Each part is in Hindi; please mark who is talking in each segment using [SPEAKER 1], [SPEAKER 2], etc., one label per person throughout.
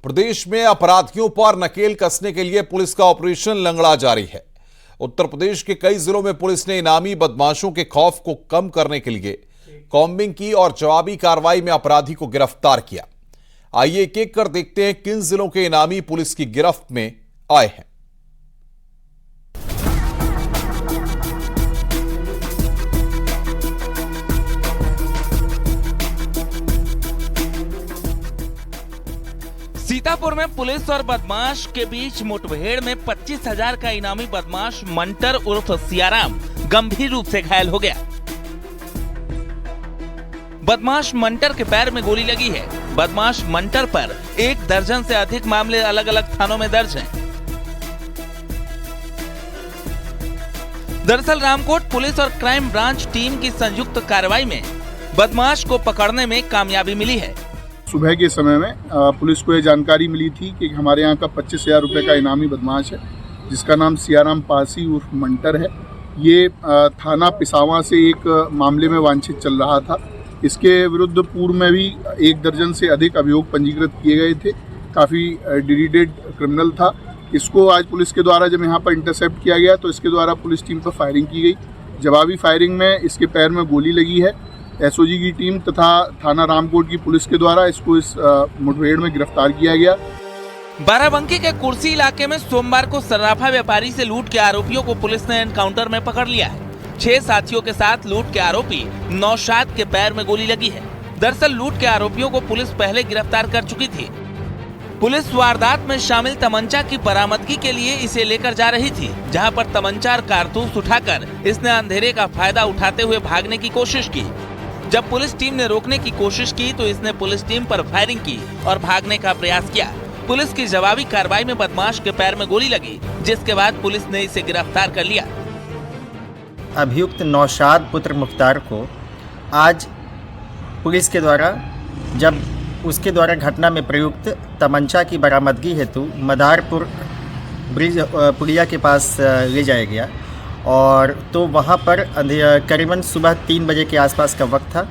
[SPEAKER 1] प्रदेश में अपराधियों पर नकेल कसने के लिए पुलिस का ऑपरेशन लंगड़ा जारी है। उत्तर प्रदेश के कई जिलों में पुलिस ने इनामी बदमाशों के खौफ को कम करने के लिए कॉम्बिंग की और जवाबी कार्रवाई में अपराधी को गिरफ्तार किया। आइए एक एक कर देखते हैं किन जिलों के इनामी पुलिस की गिरफ्त में आए हैं।
[SPEAKER 2] सीतापुर में पुलिस और बदमाश के बीच मुठभेड़ में 25,000 का इनामी बदमाश मंटर उर्फ सियाराम गंभीर रूप से घायल हो गया। बदमाश मंटर के पैर में गोली लगी है। बदमाश मंटर पर 1 दर्जन से अधिक मामले अलग अलग थानों में दर्ज हैं। दरअसल रामकोट पुलिस और क्राइम ब्रांच टीम की संयुक्त कार्रवाई में बदमाश को पकड़ने में कामयाबी मिली है।
[SPEAKER 3] सुबह के समय में पुलिस को ये जानकारी मिली थी कि हमारे यहाँ का 25,000 रुपये का इनामी बदमाश है, जिसका नाम सियाराम पासी उर्फ मंटर है। ये थाना पिसावा से एक मामले में वांछित चल रहा था। इसके विरुद्ध पूर्व में भी 1 दर्जन से अधिक अभियोग पंजीकृत किए गए थे। काफ़ी डिलीटेड क्रिमिनल था। इसको आज पुलिस के द्वारा जब यहाँ पर इंटरसेप्ट किया गया तो इसके द्वारा पुलिस टीम पर फायरिंग की गई। जवाबी फायरिंग में इसके पैर में गोली लगी है। एसओजी की टीम तथा थाना रामकोट की पुलिस के द्वारा इसको इस मुठभेड़ में गिरफ्तार किया गया।
[SPEAKER 2] बाराबंकी के कुर्सी इलाके में सोमवार को सर्राफा व्यापारी से लूट के आरोपियों को पुलिस ने एनकाउंटर में पकड़ लिया है। 6 साथियों के साथ लूट के आरोपी नौशाद के पैर में गोली लगी है। दरअसल लूट के आरोपियों को पुलिस पहले गिरफ्तार कर चुकी थी। पुलिस वारदात में शामिल तमंचा की बरामदगी के लिए इसे लेकर जा रही थी, जहां पर तमंचा और कारतूस उठाकर इसने अंधेरे का फायदा उठाते हुए भागने की कोशिश की। जब पुलिस टीम ने रोकने की कोशिश की तो इसने पुलिस टीम पर फायरिंग की और भागने का प्रयास किया। पुलिस की जवाबी कार्रवाई में बदमाश के पैर में गोली लगी, जिसके बाद पुलिस ने इसे गिरफ्तार कर लिया।
[SPEAKER 4] अभियुक्त नौशाद पुत्र मुख्तार को आज पुलिस के द्वारा जब उसके द्वारा घटना में प्रयुक्त तमंचा की बरामदगी हेतु मदारपुर ब्रिज पुलिया के पास ले जाया गया और तो वहाँ पर करीबन सुबह 3 बजे के आसपास का वक्त था।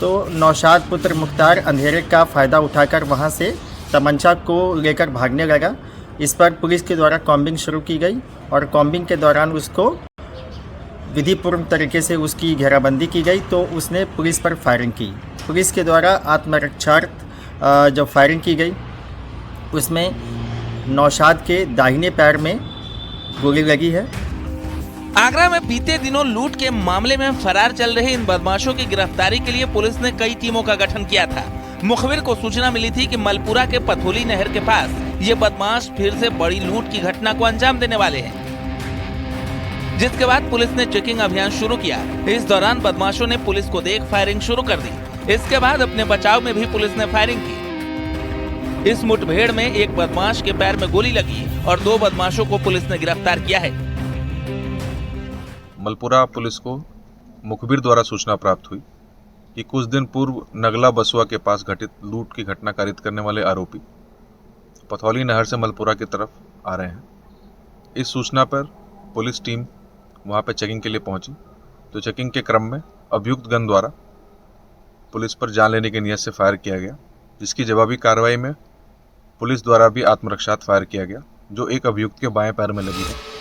[SPEAKER 4] तो नौशाद पुत्र मुख्तार अंधेरे का फ़ायदा उठाकर वहाँ से तमंचा को लेकर भागने लगा। इस पर पुलिस के द्वारा कॉम्बिंग शुरू की गई और कॉम्बिंग के दौरान उसको विधिपूर्ण तरीके से उसकी घेराबंदी की गई तो उसने पुलिस पर फायरिंग की। पुलिस के द्वारा आत्मरक्षार्थ जब फायरिंग की गई उसमें नौशाद के दाहिने पैर में गोली लगी है।
[SPEAKER 2] आगरा में बीते दिनों लूट के मामले में फरार चल रहे इन बदमाशों की गिरफ्तारी के लिए पुलिस ने कई टीमों का गठन किया था। मुखबिर को सूचना मिली थी कि मलपुरा के पथोली नहर के पास ये बदमाश फिर से बड़ी लूट की घटना को अंजाम देने वाले हैं, जिसके बाद पुलिस ने चेकिंग अभियान शुरू किया। इस दौरान बदमाशों ने पुलिस को देख फायरिंग शुरू कर दी। इसके बाद अपने बचाव में भी पुलिस ने फायरिंग की। इस मुठभेड़ में एक बदमाश के पैर में गोली लगी और 2 बदमाशों को पुलिस ने गिरफ्तार किया है।
[SPEAKER 5] मलपुरा पुलिस को मुखबिर द्वारा सूचना प्राप्त हुई कि कुछ दिन पूर्व नगला बसुआ के पास घटित लूट की घटना कारित करने वाले आरोपी पथौली नहर से मलपुरा की तरफ आ रहे हैं। इस सूचना पर पुलिस टीम वहां पर चेकिंग के लिए पहुंची तो चेकिंग के क्रम में अभियुक्त गण द्वारा पुलिस पर जान लेने की नीयत से फायर किया गया, जिसकी जवाबी कार्रवाई में पुलिस द्वारा भी आत्मरक्षार्थ फायर किया गया, जो एक अभियुक्त के बाएं पैर में लगी है।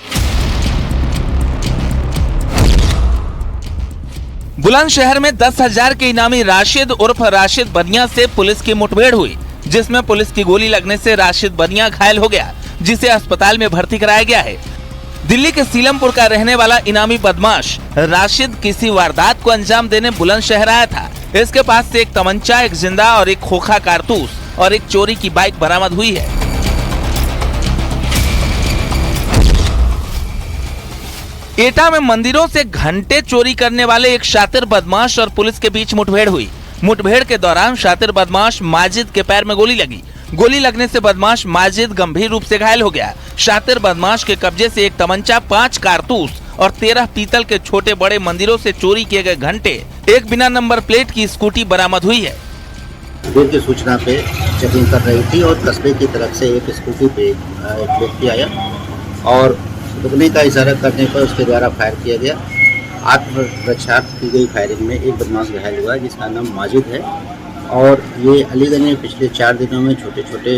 [SPEAKER 2] बुलंदशहर में 10,000 के इनामी राशिद उर्फ राशिद बनिया से पुलिस की मुठभेड़ हुई, जिसमें पुलिस की गोली लगने से राशिद बनिया घायल हो गया, जिसे अस्पताल में भर्ती कराया गया है। दिल्ली के सीलमपुर का रहने वाला इनामी बदमाश राशिद किसी वारदात को अंजाम देने बुलंदशहर आया था। इसके पास से एक तमंचा, एक जिंदा और एक खोखा कारतूस और एक चोरी की बाइक बरामद हुई है। एटा में मंदिरों से घंटे चोरी करने वाले एक शातिर बदमाश और पुलिस के बीच मुठभेड़ हुई। मुठभेड़ के दौरान शातिर बदमाश माजिद के पैर में गोली लगी। गोली लगने से बदमाश माजिद गंभीर रूप से घायल हो गया। शातिर बदमाश के कब्जे से एक तमंचा, 5 कारतूस और 13 पीतल के छोटे बड़े मंदिरों से चोरी किए गए घंटे, एक बिना नंबर प्लेट की स्कूटी बरामद हुई है।
[SPEAKER 6] देर की सूचना पे चेकिंग कर रही थी और कस्बे की तरफ से एक स्कूटी पे एक व्यक्ति आया और रुकने का इशारा करने पर उसके द्वारा फायर किया गया। आत्मरक्षार्थ की गई फायरिंग में एक बदमाश घायल हुआ जिसका नाम माजिद है और ये अलीगंज में पिछले 4 दिनों में छोटे छोटे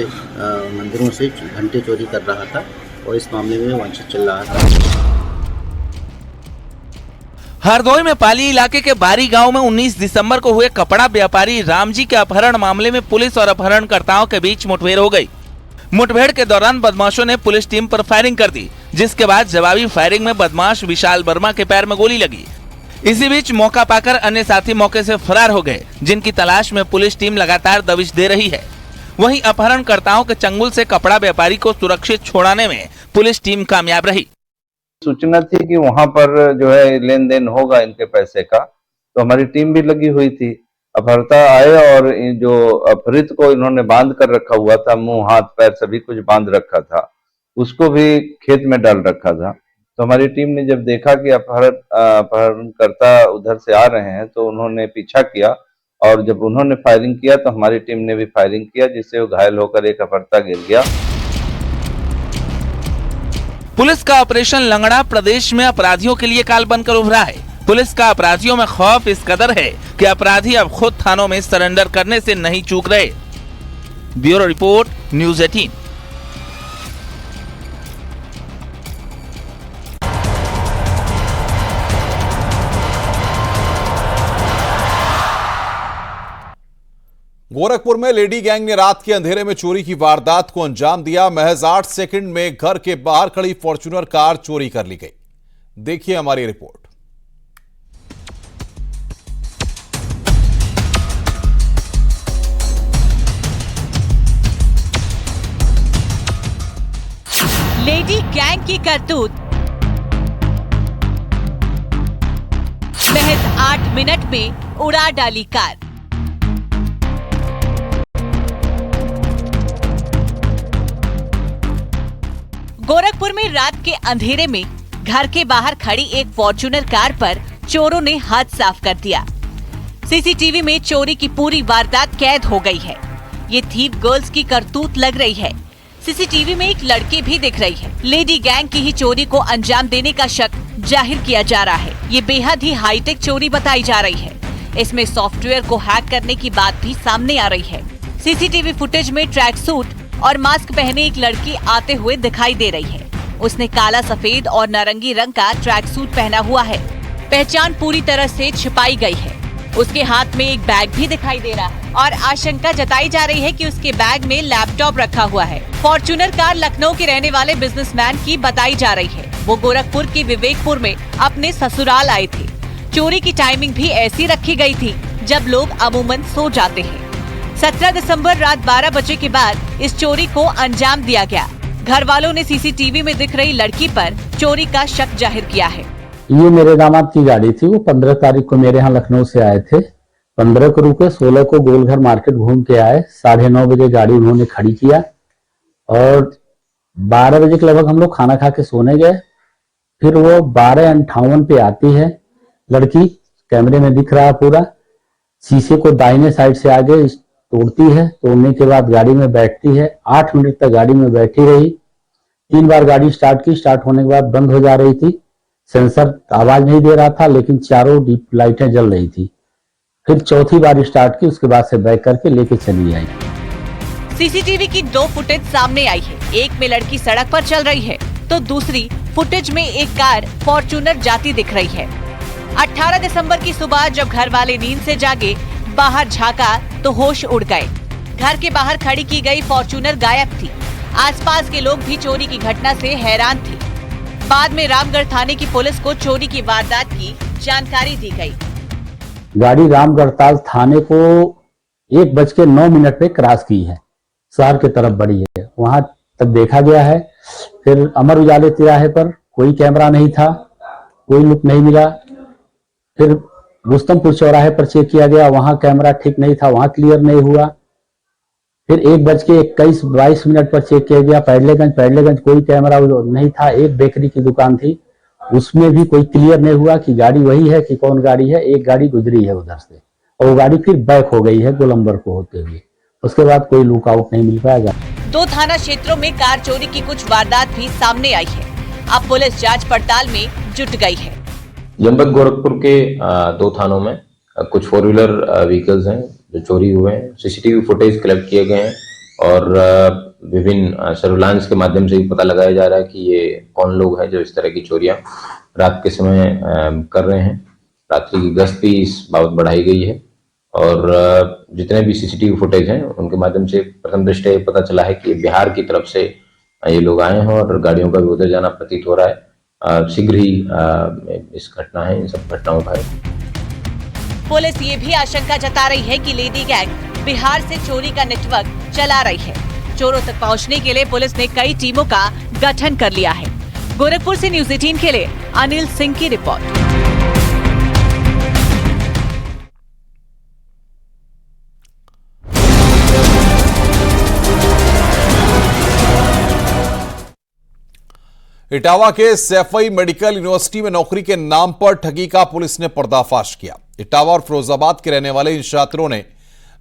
[SPEAKER 6] मंदिरों से घंटे चोरी कर रहा था और इस मामले में वांछित चल रहा था।
[SPEAKER 2] हरदोई में पाली इलाके के बारी गांव में 19 दिसंबर को हुए कपड़ा व्यापारी रामजी के अपहरण मामले में पुलिस और अपहरणकर्ताओं के बीच मुठभेड़ हो गई। मुठभेड़ के दौरान बदमाशों ने पुलिस टीम पर फायरिंग कर दी, जिसके बाद जवाबी फायरिंग में बदमाश विशाल वर्मा के पैर में गोली लगी। इसी बीच मौका पाकर अन्य साथी मौके से फरार हो गए, जिनकी तलाश में पुलिस टीम लगातार दबिश दे रही है। वहीं अपहरणकर्ताओं के चंगुल से कपड़ा व्यापारी को सुरक्षित छुड़ाने में पुलिस टीम कामयाब रही।
[SPEAKER 7] सूचना थी कि वहां पर जो है लेन देन होगा इनके पैसे का, तो हमारी टीम भी लगी हुई थी। अपहर्ता आए और जो अपहृत को इन्होंने बांध कर रखा हुआ था, मुंह हाथ पैर सभी कुछ बांध रखा था, उसको भी खेत में डाल रखा था। तो हमारी टीम ने जब देखा कि अपहरणकर्ता उधर से आ रहे हैं तो उन्होंने पीछा किया और जब उन्होंने फायरिंग किया तो हमारी टीम ने भी फायरिंग किया, जिससे वो घायल होकर एक अपहर्ता गिर गया।
[SPEAKER 2] पुलिस का ऑपरेशन लंगड़ा प्रदेश में अपराधियों के लिए काल बनकर उभरा है। पुलिस का अपराधियों में खौफ इस कदर है कि अपराधी अब खुद थानों में सरेंडर करने से नहीं चूक रहे। Bureau report, news 18।
[SPEAKER 1] गोरखपुर में लेडी गैंग ने रात के अंधेरे में चोरी की वारदात को अंजाम दिया। महज 8 सेकंड में घर के बाहर खड़ी फॉर्च्यूनर कार चोरी कर ली गई। देखिए हमारी रिपोर्ट।
[SPEAKER 8] लेडी गैंग की करतूत। महज 8 मिनट में उड़ा डाली कार। गोरखपुर में रात के अंधेरे में घर के बाहर खड़ी एक फॉर्च्यूनर कार पर चोरों ने हाथ साफ कर दिया। सीसीटीवी में चोरी की पूरी वारदात कैद हो गई है। ये थीव गर्ल्स की करतूत लग रही है। सीसीटीवी में एक लड़की भी दिख रही है। लेडी गैंग की ही चोरी को अंजाम देने का शक जाहिर किया जा रहा है। ये बेहद ही हाईटेक चोरी बताई जा रही है। इसमें सॉफ्टवेयर को हैक करने की बात भी सामने आ रही है। सीसीटीवी फुटेज में ट्रैक सूट और मास्क पहने एक लड़की आते हुए दिखाई दे रही है। उसने काला, सफेद और नारंगी रंग का ट्रैक सूट पहना हुआ है। पहचान पूरी तरह से छिपाई गई है। उसके हाथ में एक बैग भी दिखाई दे रहा है और आशंका जताई जा रही है कि उसके बैग में लैपटॉप रखा हुआ है। फॉर्च्यूनर कार लखनऊ के रहने वाले बिजनेसमैन की बताई जा रही है। वो गोरखपुर के विवेकपुर में अपने ससुराल आए थे। चोरी की टाइमिंग भी ऐसी रखी गई थी जब लोग अमूमन सो जाते हैं। 17 दिसंबर रात 12 बजे के बाद इस चोरी को अंजाम दिया गया। घर वालों ने सीसीटीवी में दिख रही लड़की पर चोरी का शक जाहिर किया है।
[SPEAKER 9] ये मेरे दामाद की गाड़ी थी। वो 15 तारीख को मेरे यहाँ लखनऊ से आए थे। 15 को रुके, 16 को गोलघर मार्केट घूम के आए। 9:30 बजे गाड़ी उन्होंने खड़ी किया और 12 बजे के लगभग हम लोग खाना खा के सोने गए। फिर वो 12:58 पे आती है लड़की। कैमरे में दिख रहा पूरा। शीशे को दाहिने साइड से आगे तोड़ती है। तोड़ने के बाद गाड़ी में बैठती है। 8 मिनट तक गाड़ी में बैठी रही। 3 बार गाड़ी स्टार्ट की। स्टार्ट होने के बाद बंद हो जा रही थी। सेंसर आवाज नहीं दे रहा था, लेकिन चारों डीप लाइटें जल रही थी। फिर चौथी बार स्टार्ट की। उसके बाद से बैक करके लेके चली आई।
[SPEAKER 8] सीसीटीवी की 2 फुटेज सामने आई है। एक में लड़की सड़क पर चल रही है तो दूसरी फुटेज में एक कार फॉर्च्यूनर जाती दिख रही है। 18 दिसंबर की सुबह जब घर वाले नींद से जागे, बाहर झांका तो होश उड़ गए। घर के बाहर खड़ी की गई फॉर्च्यूनर गायब थी। आसपास के लोग भी चोरी की घटना से हैरान थे। बाद में रामगढ़ थाने की पुलिस को चोरी की वारदात की जानकारी दी गई।
[SPEAKER 9] गाड़ी रामगढ़ताल थाने को 1:09 पे क्रॉस की है। शहर की तरफ बढ़ी है। वहां तक देखा गया है। फिर अमर उजाले तिराहे पर कोई कैमरा नहीं था, कोई लुक नहीं मिला। फिर रुस्तमपुर चौराहे पर चेक किया गया, वहां कैमरा ठीक नहीं था, वहां क्लियर नहीं हुआ। फिर 1:21-22 पर चेक किया गया पैडलेगंज कोई कैमरा नहीं था। एक बेकरी की दुकान थी, उसमें भी कोई क्लियर नहीं हुआ कि गाड़ी वही है कि कौन गाड़ी है। एक गाड़ी गुजरी है उधर से और वो गाड़ी फिर बैक हो गई है गोलंबर को होते हुए। उसके बाद कोई लुकआउट नहीं मिल पाएगा।
[SPEAKER 8] 2 थाना क्षेत्रों में कार चोरी की कुछ वारदात भी सामने आई है। अब पुलिस जांच पड़ताल में जुट गई है।
[SPEAKER 10] जनपद गोरखपुर के 2 थानों में कुछ 4 व्हीलर व्हीकल्स हैं जो चोरी हुए हैं। सीसीटीवी फुटेज कलेक्ट किए गए हैं और विभिन्न सर्विलांस के माध्यम से भी पता लगाया जा रहा है कि ये कौन लोग हैं जो इस तरह की चोरियां रात के समय कर रहे हैं। रात्रि की गश्त भी इस बाबत बढ़ाई गई है और जितने भी सीसीटीवी फुटेज हैं उनके माध्यम से प्रथम दृष्टया पता चला है कि बिहार की तरफ से ये लोग आए हैं और गाड़ियों का भी उधर जाना प्रतीत हो रहा है। शीघ्र ही इस घटना है, इन सब घटनाओं का है।
[SPEAKER 8] पुलिस ये भी आशंका जता रही है कि लेडी गैंग बिहार से चोरी का नेटवर्क चला रही है। चोरों तक पहुंचने के लिए पुलिस ने कई टीमों का गठन कर लिया है। गोरखपुर से न्यूज 18 के लिए अनिल सिंह की रिपोर्ट।
[SPEAKER 1] इटावा के सैफई मेडिकल यूनिवर्सिटी में नौकरी के नाम पर ठगी का पुलिस ने पर्दाफाश किया। इटावा और फिरोजाबाद के रहने वाले इन छात्रों ने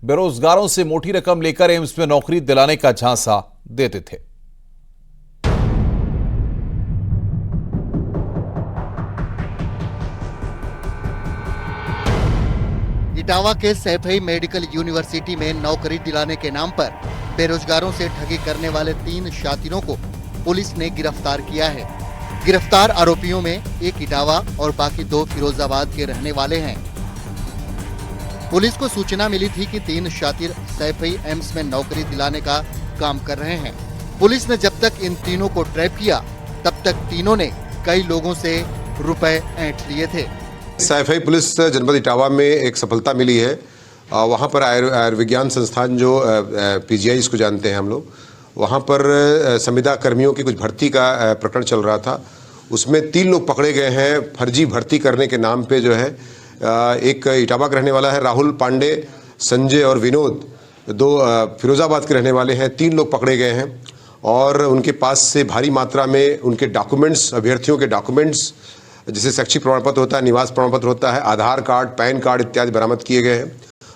[SPEAKER 1] बेरोजगारों से मोटी रकम लेकर एम्स में नौकरी दिलाने का झांसा देते थे।
[SPEAKER 11] इटावा के सैफई मेडिकल यूनिवर्सिटी में नौकरी दिलाने के नाम पर बेरोजगारों से ठगी करने वाले 3 शातिरों को पुलिस ने गिरफ्तार किया है। गिरफ्तार आरोपियों में एक इटावा और बाकी 2 फिरोजाबाद के रहने वाले हैं। पुलिस को सूचना मिली थी कि 3 शातिर सैफई एम्स में नौकरी दिलाने का काम कर रहे हैं। पुलिस ने जब तक इन तीनों को ट्रैप किया तब तक तीनों ने कई लोगों से रुपए ऐंठ लिए थे।
[SPEAKER 12] सैफई पुलिस जनपद इटावा में एक सफलता मिली है। वहाँ पर आयुर्विज्ञान संस्थान जो पीजीआई इसको जानते हैं हम लोग, वहाँ पर संविदा कर्मियों की कुछ भर्ती का प्रकरण चल रहा था। उसमें 3 लोग पकड़े गए हैं फर्जी भर्ती करने के नाम पे। जो है एक इटावा का रहने वाला है राहुल पांडे, संजय और विनोद, 2 फिरोजाबाद के रहने वाले हैं। 3 लोग पकड़े गए हैं और उनके पास से भारी मात्रा में उनके डॉक्यूमेंट्स, अभ्यर्थियों के डॉक्यूमेंट्स जैसे शैक्षिक प्रमाण पत्र होता है, निवास प्रमाण पत्र होता है, आधार कार्ड, पैन कार्ड इत्यादि बरामद किए गए हैं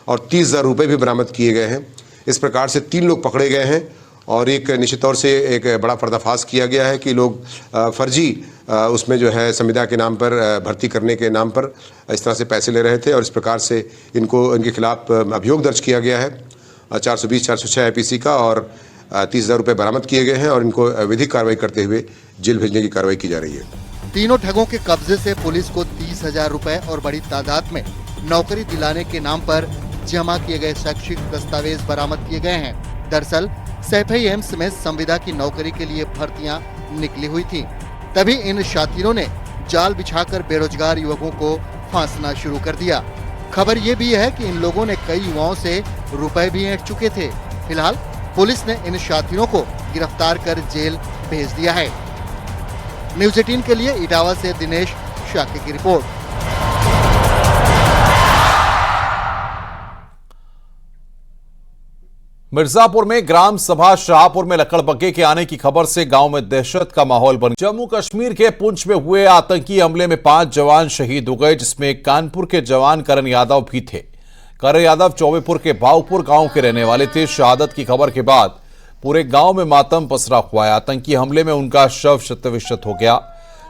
[SPEAKER 12] और 30,000 रुपये भी बरामद किए गए हैं। इस प्रकार से 3 लोग पकड़े गए हैं और एक निश्चित तौर से एक बड़ा पर्दाफाश किया गया है कि लोग फर्जी उसमें जो है संविदा के नाम पर, भर्ती करने के नाम पर इस तरह से पैसे ले रहे थे और इस प्रकार से इनके खिलाफ अभियोग दर्ज किया गया है 420-406 IPC का और 30,000 रुपये बरामद किए गए हैं और इनको विधिक कार्रवाई करते हुए जेल भेजने की कार्रवाई की जा रही है।
[SPEAKER 11] तीनों ठगों के कब्जे से पुलिस को 30,000 रुपए और बड़ी तादाद में नौकरी दिलाने के नाम पर जमा किए गए शैक्षिक दस्तावेज बरामद किए गए हैं। दरअसल सैफई एम्स में संविदा की नौकरी के लिए भर्तियां निकली हुई थी। तभी इन शातिरों ने जाल बिछाकर बेरोजगार युवकों को फांसना शुरू कर दिया। खबर ये भी है कि इन लोगों ने कई युवाओं से रुपए भी ऐंठ चुके थे। फिलहाल पुलिस ने इन शातिरों को गिरफ्तार कर जेल भेज दिया है। न्यूज 18 के लिए इटावा से दिनेश शाक्य की रिपोर्ट।
[SPEAKER 1] मिर्जापुर में ग्राम सभा शाहपुर में लकड़बग्घे के आने की खबर से गांव में दहशत का माहौल बन गया। जम्मू कश्मीर के पुंछ में हुए आतंकी हमले में 5 जवान शहीद हो गए, जिसमें कानपुर के जवान करण यादव भी थे। करण यादव चौबेपुर के बावपुर गांव के रहने वाले थे। शहादत की खबर के बाद पूरे गांव में मातम पसरा हुआ है। आतंकी हमले में उनका शव शत-विशत हो गया।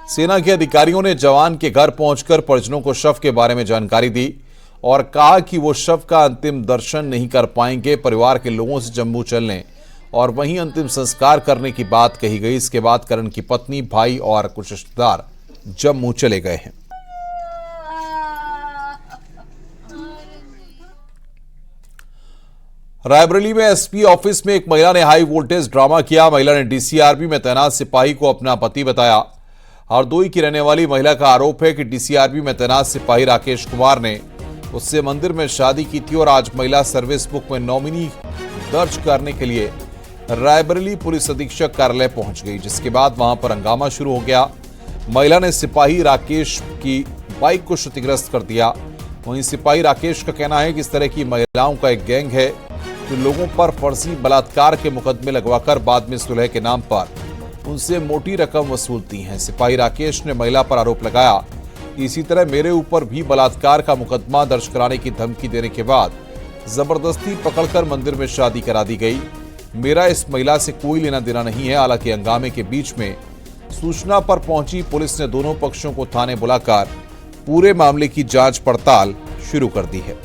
[SPEAKER 1] सेना के अधिकारियों ने जवान के घर पहुंचकर परिजनों को शव के बारे में जानकारी दी और कहा कि वो शव का अंतिम दर्शन नहीं कर पाएंगे। परिवार के लोगों से जम्मू चलने और वहीं अंतिम संस्कार करने की बात कही गई। इसके बाद करण की पत्नी, भाई और कुछ रिश्तेदार जम्मू चले गए हैं। रायबरेली में एसपी ऑफिस में एक महिला ने हाई वोल्टेज ड्रामा किया। महिला ने डीसीआरबी में तैनात सिपाही को अपना पति बताया। हरदोई की रहने वाली महिला का आरोप है कि डीसीआरबी में तैनात सिपाही राकेश कुमार ने उससे मंदिर में शादी की थी और आज महिला सर्विस बुक में नॉमिनी दर्ज करने के लिए रायबरेली पुलिस अधीक्षक कार्यालय पहुंच गई, जिसके बाद वहां पर हंगामा शुरू हो गया। महिला ने सिपाही राकेश की बाइक को क्षतिग्रस्त कर दिया। वहीं सिपाही राकेश का कहना है कि इस तरह की महिलाओं का एक गैंग है जो लोगों पर फर्जी बलात्कार के मुकदमे लगवाकर बाद में सुलह के नाम पर उनसे मोटी रकम वसूलती हैं। सिपाही राकेश ने महिला पर आरोप लगाया, इसी तरह मेरे ऊपर भी बलात्कार का मुकदमा दर्ज कराने की धमकी देने के बाद जबरदस्ती पकड़कर मंदिर में शादी करा दी गई। मेरा इस महिला से कोई लेना देना नहीं है। हालांकि हंगामे के बीच में सूचना पर पहुंची पुलिस ने दोनों पक्षों को थाने बुलाकर पूरे मामले की जांच पड़ताल शुरू कर दी है।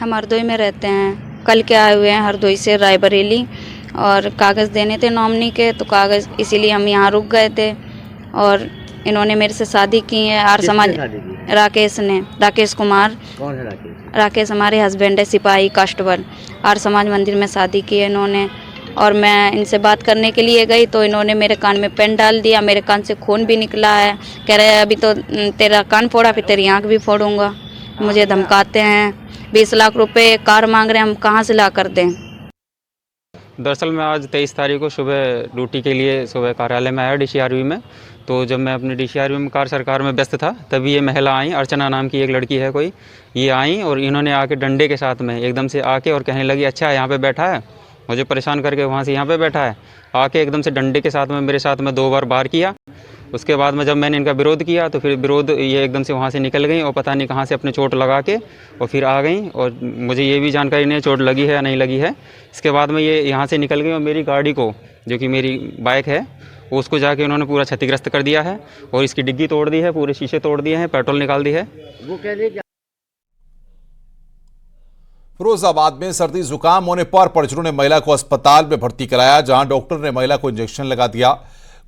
[SPEAKER 13] हम हरदोई में रहते हैं, कल के आए हुए हैं हरदोई से रायबरेली, और कागज़ देने थे नॉमिनी के, तो कागज़ इसीलिए हम यहाँ रुक गए थे। और इन्होंने मेरे से शादी की है आर समाज, राकेश ने, राकेश कुमार।
[SPEAKER 14] कौन है राकेश?
[SPEAKER 13] राकेश हमारे हस्बैंड है, सिपाही कांस्टेबल। आर समाज मंदिर में शादी की है इन्होंने। और मैं इनसे बात करने के लिए गई तो इन्होंने मेरे कान में पेन डाल दिया, मेरे कान से खून भी निकला है। कह रहे हैं अभी तो तेरा कान फोड़ा, फिर तेरी आँख भी फोड़ूंगा। मुझे धमकाते हैं, 20 लाख रुपए कार मांग रहे हैं, हम कहाँ से ला कर दें।
[SPEAKER 15] दरअसल मैं आज 23 तारीख को सुबह ड्यूटी के लिए सुबह कार्यालय में आया DCRV में। तो जब मैं अपने DCRV में कार सरकार में व्यस्त था, तभी ये महिला आई, अर्चना नाम की एक लड़की है कोई, ये आई और इन्होंने आके डंडे के साथ में एकदम से आके और कहने लगी अच्छा यहाँ पे बैठा है, मुझे परेशान करके वहाँ से यहाँ पे बैठा है। आके एकदम से डंडे के साथ में मेरे साथ में 2 बार वार किया। उसके बाद में जब मैंने इनका विरोध किया तो फिर विरोध ये एकदम से वहाँ से निकल गई और पता नहीं कहाँ से अपने चोट लगा के और फिर आ गई। और मुझे ये भी जानकारी नहीं चोट लगी है या नहीं लगी है। इसके बाद में ये यहाँ से निकल गई और मेरी गाड़ी को, जो कि मेरी बाइक है, उसको जाके उन्होंने पूरा क्षतिग्रस्त कर दिया है और इसकी डिग्गी तोड़ दी है, पूरे शीशे तोड़ दिए हैं, पेट्रोल निकाल दी है।
[SPEAKER 14] वो कह रहे
[SPEAKER 1] फिरोजाबाद में सर्दी जुकाम होने पर परिजनों ने महिला को अस्पताल में भर्ती कराया, जहां डॉक्टर ने महिला को इंजेक्शन लगा दिया।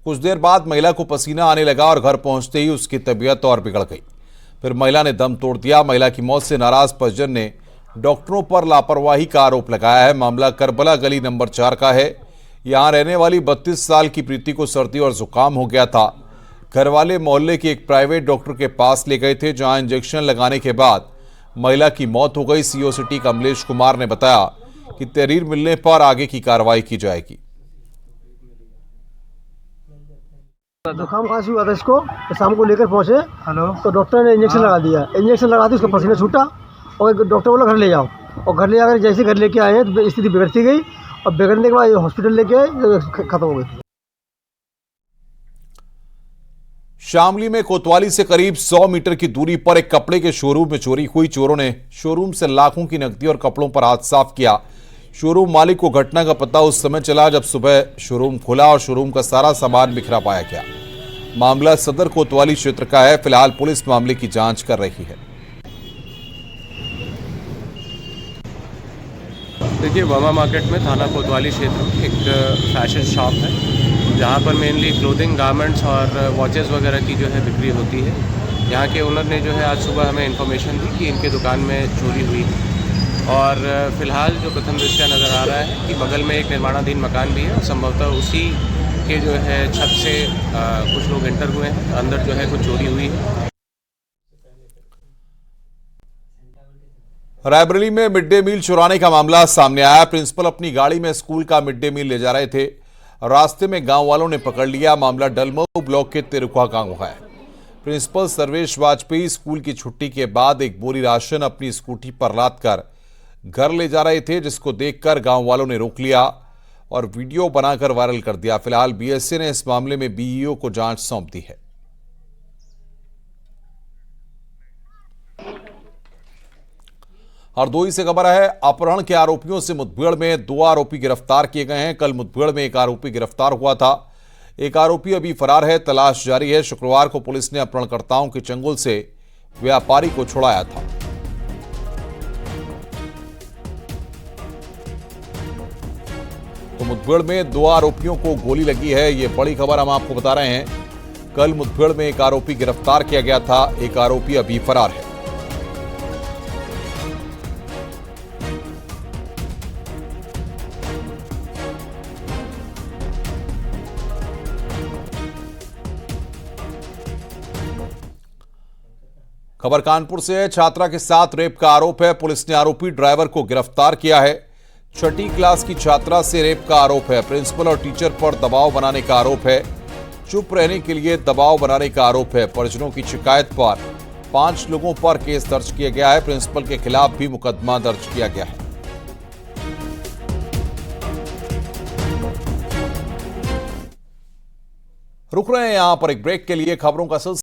[SPEAKER 1] कुछ देर बाद महिला को पसीना आने लगा और घर पहुंचते ही उसकी तबीयत और बिगड़ गई। फिर महिला ने दम तोड़ दिया। महिला की मौत से नाराज परिजन ने डॉक्टरों पर लापरवाही का आरोप लगाया है। मामला करबला गली नंबर 4 का है। यहां रहने वाली 32 साल की प्रीति को सर्दी और जुकाम हो गया था। घर वाले मोहल्ले के एक प्राइवेट डॉक्टर के पास ले गए थे, जहां इंजेक्शन लगाने के बाद महिला की मौत हो गई। CO सिटी कमलेश कुमार ने बताया कि तहरीर मिलने पर आगे की कार्रवाई की जाएगी।
[SPEAKER 16] जुकाम खांसी हुआ था इसको, तो शाम को लेकर पहुंचे तो डॉक्टर ने इंजेक्शन लगा दिया। इंजेक्शन लगा दी, उसका पसीना छूटा और डॉक्टर बोला घर ले जाओ। और घर ले जाकर जैसे घर लेके आए हैं तो स्थिति बिगड़ती गई और बिगड़ने के बाद हॉस्पिटल लेके आए तो खत्म हो गई।
[SPEAKER 1] शामली में कोतवाली से करीब 100 मीटर की दूरी पर एक कपड़े के शोरूम में चोरी हुई। चोरों ने शोरूम से लाखों की नकदी और कपड़ों पर हाथ साफ किया। शोरूम मालिक को घटना का पता उस समय चला जब सुबह शोरूम खुला और शोरूम का सारा सामान बिखरा पाया गया। मामला सदर कोतवाली क्षेत्र का है। फिलहाल पुलिस मामले की जांच कर रही है।
[SPEAKER 17] देखिए, वर्मा मार्केट में थाना कोतवाली क्षेत्र में एक फैशन शॉप है, जहाँ पर मेनली क्लोथिंग, गारमेंट्स और वॉचेस वगैरह की जो है बिक्री होती है। यहाँ के ओनर ने जो है आज सुबह हमें इन्फॉर्मेशन दी कि इनके दुकान में चोरी हुई है। और फिलहाल जो प्रथम दृष्टया नज़र आ रहा है कि बगल में एक निर्माणाधीन मकान भी है और संभवतः उसी के जो है छत से कुछ लोग एंटर हुए हैं, अंदर जो है कुछ चोरी हुई है।
[SPEAKER 1] रायबरेली में मिड डे मील चुराने का मामला सामने आया। प्रिंसिपल अपनी गाड़ी में स्कूल का मिड डे मील ले जा रहे थे। रास्ते में गांव वालों ने पकड़ लिया। मामला डलमऊ ब्लॉक के तेरुखा गांव का है। प्रिंसिपल सर्वेश वाजपेयी स्कूल की छुट्टी के बाद एक बोरी राशन अपनी स्कूटी पर लाद कर घर ले जा रहे थे, जिसको देखकर गांव वालों ने रोक लिया और वीडियो बनाकर वायरल कर दिया। फिलहाल BSA ने इस मामले में BEO को जांच सौंप दी है। हरदोई से खबर है, अपहरण के आरोपियों से मुठभेड़ में 2 आरोपी गिरफ्तार किए गए हैं। कल मुठभेड़ में एक आरोपी गिरफ्तार हुआ था। एक आरोपी अभी फरार है, तलाश जारी है। शुक्रवार को पुलिस ने अपहरणकर्ताओं के चंगुल से व्यापारी को छुड़ाया था। तो मुठभेड़ में 2 आरोपियों को गोली लगी है। ये बड़ी खबर हम आपको बता रहे हैं। कल मुठभेड़ में एक आरोपी गिरफ्तार किया गया था। एक आरोपी अभी फरार है। खबर कानपुर से है। छात्रा के साथ रेप का आरोप है। पुलिस ने आरोपी ड्राइवर को गिरफ्तार किया है। 6ठी क्लास की छात्रा से रेप का आरोप है। प्रिंसिपल और टीचर पर दबाव बनाने का आरोप है। चुप रहने के लिए दबाव बनाने का आरोप है। परिजनों की शिकायत पर 5 लोगों पर केस दर्ज किया गया है। प्रिंसिपल के खिलाफ भी मुकदमा दर्ज किया गया है। रुक रहे हैं यहां पर एक ब्रेक के लिए। खबरों का सिलसिला